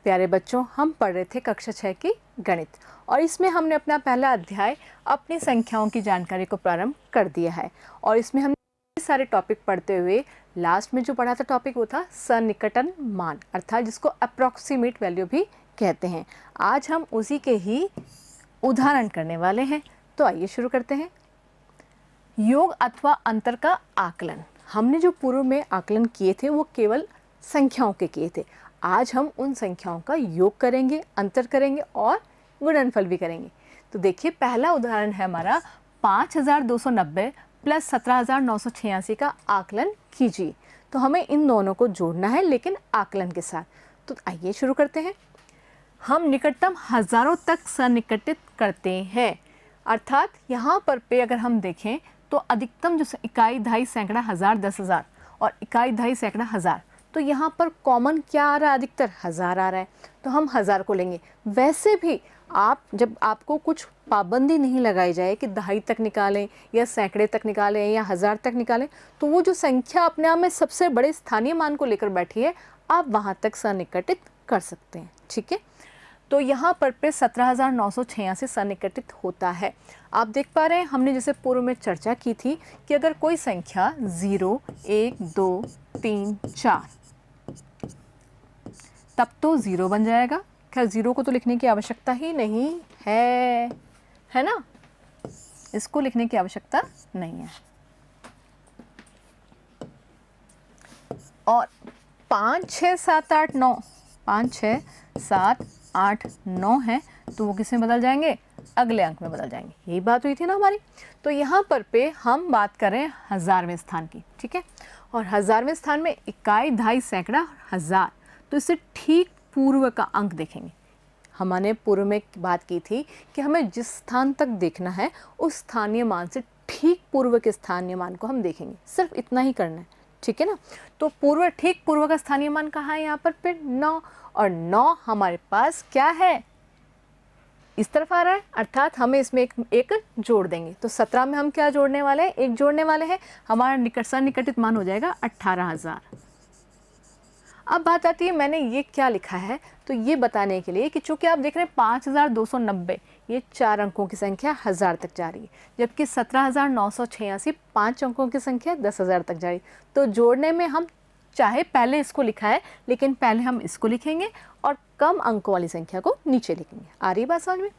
प्यारे बच्चों, हम पढ़ रहे थे कक्षा 6 की गणित और इसमें हमने अपना पहला अध्याय अपनी संख्याओं की जानकारी को प्रारंभ कर दिया है। और इसमें हमने सारे टॉपिक पढ़ते हुए लास्ट में जो पढ़ा था टॉपिक वो था सन्निकटन मान, अर्थात जिसको अप्रॉक्सीमेट वैल्यू भी कहते हैं। आज हम उसी के ही उदाहरण करने वाले हैं। तो आइए शुरू करते हैं। योग अथवा अंतर का आकलन। हमने जो पूर्व में आकलन किए थे वो केवल संख्याओं के किए थे। आज हम उन संख्याओं का योग करेंगे, अंतर करेंगे और गुणनफल भी करेंगे। तो देखिए, पहला उदाहरण है हमारा 5290 प्लस 17986 का आकलन कीजिए। तो हमें इन दोनों को जोड़ना है, लेकिन आकलन के साथ। तो आइए शुरू करते हैं। हम निकटतम हजारों तक सन्निकटित करते हैं, अर्थात यहाँ पर पे अगर हम देखें तो अधिकतम जो इकाई, दहाई, सैकड़ा, हज़ार, 10,000 और इकाई, दहाई, सैकड़ा, हज़ार, तो यहाँ पर कॉमन क्या आ रहा है? अधिकतर हज़ार आ रहा है, तो हम हज़ार को लेंगे। वैसे भी जब आपको कुछ पाबंदी नहीं लगाई जाए कि दहाई तक निकालें या सैकड़े तक निकालें या हज़ार तक निकालें, तो वो जो संख्या अपने आप में सबसे बड़े स्थानीय मान को लेकर बैठी है, आप वहाँ तक सन्निकटित कर सकते हैं। ठीक है, तो यहाँ पर पे 17,986 सन्निकटित होता है। आप देख पा रहे हैं, हमने जैसे पूर्व में चर्चा की थी कि अगर कोई संख्या 0, 1, 2, 3, 4, तब तो 0 बन जाएगा। खैर 0 को तो लिखने की आवश्यकता ही नहीं है ना, इसको लिखने की आवश्यकता नहीं है। और 5, 6, 7, 8, 9, 5, 6, 7, 8, 9 है, तो वो किसमें बदल जाएंगे? अगले अंक में बदल जाएंगे। यही बात हुई थी ना हमारी। तो यहाँ पर पे हम बात कर रहे हैं हज़ारवें स्थान की। ठीक है, और हज़ारवें स्थान में इकाई, दहाई, सैकड़ा, हज़ार, तो इससे ठीक पूर्व का अंक देखेंगे। हमने पूर्व में बात की थी कि हमें जिस स्थान तक देखना है उस स्थानीय मान से ठीक पूर्व के स्थानीय मान को हम देखेंगे। सिर्फ इतना ही करना है, ठीक है ना। तो ठीक पूर्व का स्थानीय मान कहाँ है? यहाँ पर फिर 9, और 9 हमारे पास क्या है? इस तरफ आ रहा है, अर्थात हमें इसमें एक जोड़ देंगे। तो 17 में हम क्या जोड़ने वाले हैं? एक जोड़ने वाले हैं। हमारा सन्निकटित मान हो जाएगा 18,000। अब बात आती है, मैंने ये क्या लिखा है, तो ये बताने के लिए कि चूंकि आप देख रहे हैं 5290 ये 4 अंकों की संख्या 1000 तक जा रही है, जबकि 17,986 5 अंकों की संख्या 10,000 तक जा रही है। तो जोड़ने में हम चाहे पहले इसको लिखा है, लेकिन पहले हम इसको लिखेंगे और कम अंकों वाली संख्या को नीचे लिखेंगे। आ रही बात समझ में?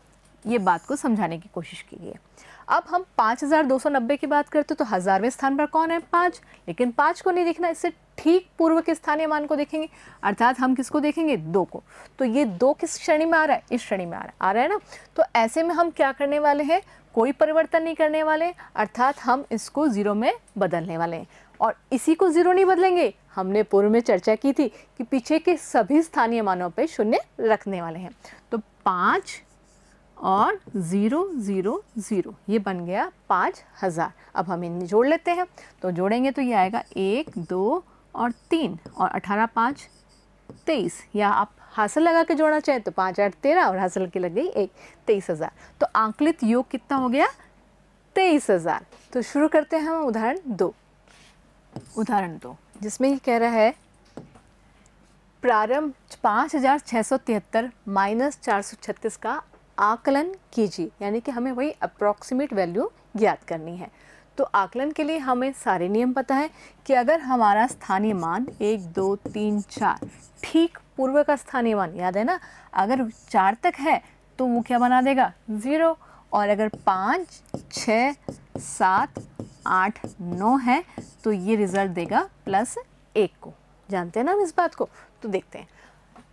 ये बात को समझाने की कोशिश की गई है। अब हम 5290 की बात करते तो हज़ारवें स्थान पर कौन है? 5, लेकिन 5 को नहीं देखना, इससे ठीक पूर्व के स्थानीय मान को देखेंगे, अर्थात हम किसको देखेंगे? 2 को। तो ये 2 किस श्रेणी में आ रहा है? इस श्रेणी में आ रहा है ना। तो ऐसे में हम क्या करने वाले हैं? कोई परिवर्तन नहीं करने वाले, अर्थात हम इसको 0 में बदलने वाले हैं। और इसी को 0 नहीं बदलेंगे, हमने पूर्व में चर्चा की थी कि पीछे के सभी स्थानीय मानों पे शून्य रखने वाले हैं। तो 5 और 0, 0, 0, ये बन गया 5000। अब हम इन्हें जोड़ लेते हैं। तो जोड़ेंगे तो ये आएगा 1, 2 और 3 और 18, 5, 23, या आप हासिल लगा के जोड़ना चाहें तो 5, 8, 13 और हासिल की लग गई 1, 23,000। तो आंकलित योग कितना हो गया? 23,000। तो शुरू करते हैं हम उदाहरण 2। उदाहरण 2 जिसमें ये कह रहा है प्रारंभ 5673 माइनस 436 का आकलन कीजिए, यानी कि हमें वही अप्रॉक्सीमेट वैल्यू ज्ञात करनी है। तो आकलन के लिए हमें सारे नियम पता है कि अगर हमारा स्थानीय मान 1, 2, 3, 4 ठीक पूर्व का स्थानीय मान, याद है ना, अगर 4 तक है तो वो क्या बना देगा? 0, और अगर 5, 6, 7, 8, 9 है तो ये रिजल्ट देगा +1 को। जानते हैं ना हम इस बात को? तो देखते हैं।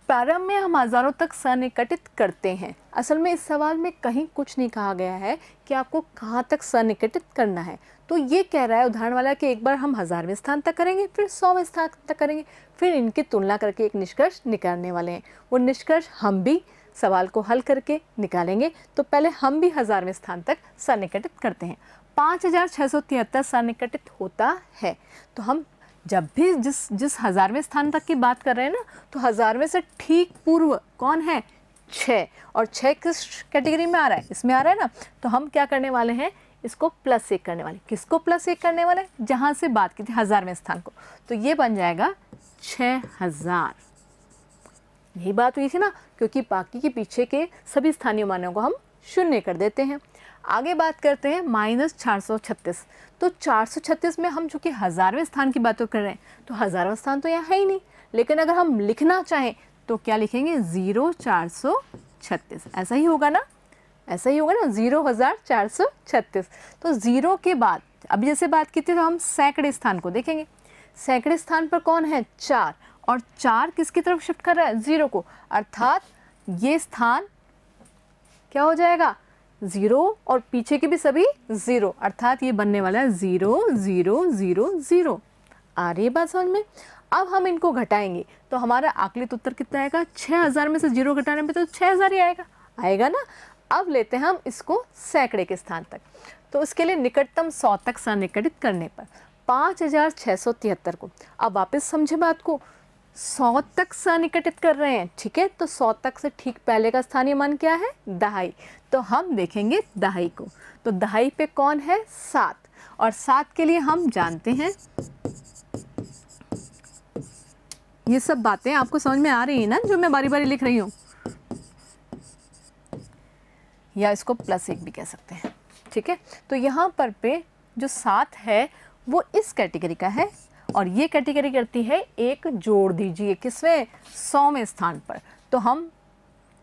प्रारंभ में हम हज़ारों तक सन्निकटित करते हैं। असल में इस सवाल में कहीं कुछ नहीं कहा गया है कि आपको कहाँ तक सन्निकटित करना है। तो ये कह रहा है उदाहरण वाला कि एक बार हम 1000वें स्थान तक करेंगे, फिर 100वें स्थान तक करेंगे, फिर इनकी तुलना करके एक निष्कर्ष निकालने वाले हैं। वो निष्कर्ष हम भी सवाल को हल करके निकालेंगे। तो पहले हम भी 1000वें स्थान तक सन्निकटित करते हैं। 5673 सन्निकटित होता है। तो हम जब भी जिस 1000वें स्थान तक की बात कर रहे हैं ना, तो 1000वें से ठीक पूर्व कौन है? 6, और 6 किस कैटेगरी में आ रहा है? इसमें आ रहा है ना। तो हम क्या करने वाले हैं? इसको +1 करने वाले। किसको +1 करने वाले? जहाँ से बात की थी 1000वें स्थान को। तो ये बन जाएगा 6000। यही बात हुई थी ना, क्योंकि बाकी के पीछे के सभी स्थानीय मानों को हम शून्य कर देते हैं। आगे बात करते हैं -436। तो 436 में हम चूँकि हज़ारवें स्थान की बात कर रहे हैं, तो हज़ारवां स्थान तो यहाँ है ही नहीं, लेकिन अगर हम लिखना चाहें तो क्या लिखेंगे, 0,436। ऐसा ही होगा ना, ऐसा ही होगा ना, 0,436। तो 0 के बाद अभी जैसे बात की थी तो हम सैकड़े स्थान को देखेंगे। सैकड़े स्थान पर कौन है, 4, और 4 किसकी तरफ शिफ्ट कर रहा है, 0 को, अर्थात ये स्थान क्या हो जाएगा, 0 और पीछे के भी सभी 0, अर्थात ये बनने वाला है 0 0 0 0। आ रही है बात समझ में। अब हम इनको घटाएंगे तो हमारा आकलित उत्तर कितना आएगा, 6000 में से 0 घटाने में तो 6000 ही आएगा ना। अब लेते हैं हम इसको सैकड़े के स्थान तक। तो इसके लिए निकटतम 100 तक सन्निकटित करने पर 5673 को, अब वापस समझे बात को, 100 तक सन्निकटित कर रहे हैं, ठीक है। तो 100 तक से ठीक पहले का स्थानीय मान क्या है, दहाई। तो हम देखेंगे दहाई को, तो दहाई पे कौन है, 7, और 7 के लिए हम जानते हैं, ये सब बातें आपको समझ में आ रही है ना जो मैं बारी बारी लिख रही हूँ, या इसको +1 भी कह सकते हैं, ठीक है। तो यहाँ पर पे जो 7 है वो इस कैटेगरी का है, और ये कैटेगरी करती है एक जोड़ दीजिए किसमें, 100वें स्थान पर। तो हम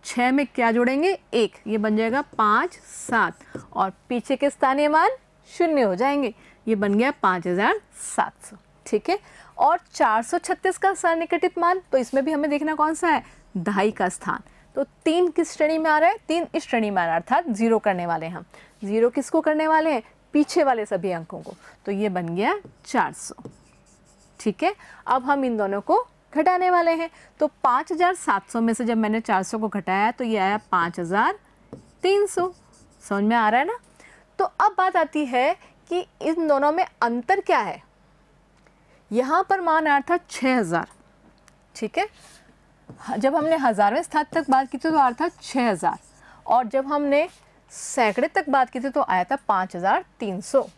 6 में क्या जोड़ेंगे, 1, ये बन जाएगा 5 7, और पीछे के स्थानीय मान 0 हो जाएंगे, ये बन गया 5700, ठीक है। और 436 का सन्निकटित मान, तो इसमें भी हमें देखना कौन सा है, दहाई का स्थान। तो 3 किस श्रेणी में आ रहा है, 3 इस श्रेणी में आ रहा है, अर्थात 0 करने वाले हैं हम। 0 किसको करने वाले हैं, पीछे वाले सभी अंकों को, तो ये बन गया 400, ठीक है। अब हम इन दोनों को घटाने वाले हैं, तो 5700 में से जब मैंने 400 को घटाया तो ये आया 5300, समझ में आ रहा है ना। तो अब बात आती है कि इन दोनों में अंतर क्या है। यहाँ पर मान आया था 6000, ठीक है। जब हमने हज़ारवें स्थान तक बात की थी तो आया था 6000, और जब हमने सैकड़े तक बात की थी तो आया था 5300,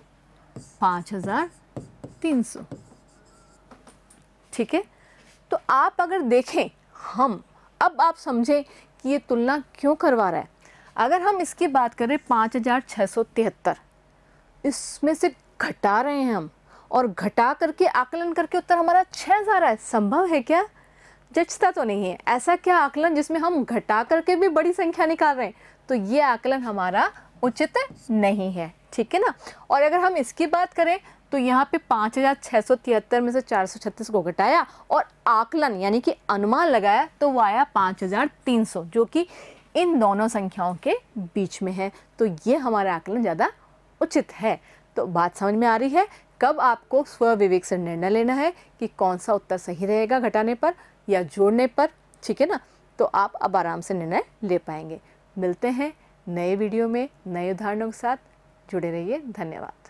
5300, ठीक है। तो आप अगर देखें, हम अब आप समझें कि ये तुलना क्यों करवा रहा है। अगर हम इसकी बात करें 5673, इसमें से घटा रहे हैं हम, और घटा करके आकलन करके उत्तर हमारा 6000 है, संभव है क्या, जचता तो नहीं है। ऐसा क्या आकलन जिसमें हम घटा करके भी बड़ी संख्या निकाल रहे हैं, तो ये आकलन हमारा उचित नहीं है, ठीक है ना। और अगर हम इसकी बात करें तो यहाँ पे 5673 में से 436 को घटाया और आकलन यानी कि अनुमान लगाया तो वो आया 5300, जो कि इन दोनों संख्याओं के बीच में है। तो ये हमारा आकलन ज़्यादा उचित है। तो बात समझ में आ रही है, कब आपको स्वविवेक से निर्णय लेना है कि कौन सा उत्तर सही रहेगा घटाने पर या जोड़ने पर, ठीक है ना। तो आप अब आराम से निर्णय ले पाएंगे। मिलते हैं नए वीडियो में नए उदाहरणों के साथ, जुड़े रहिए। धन्यवाद।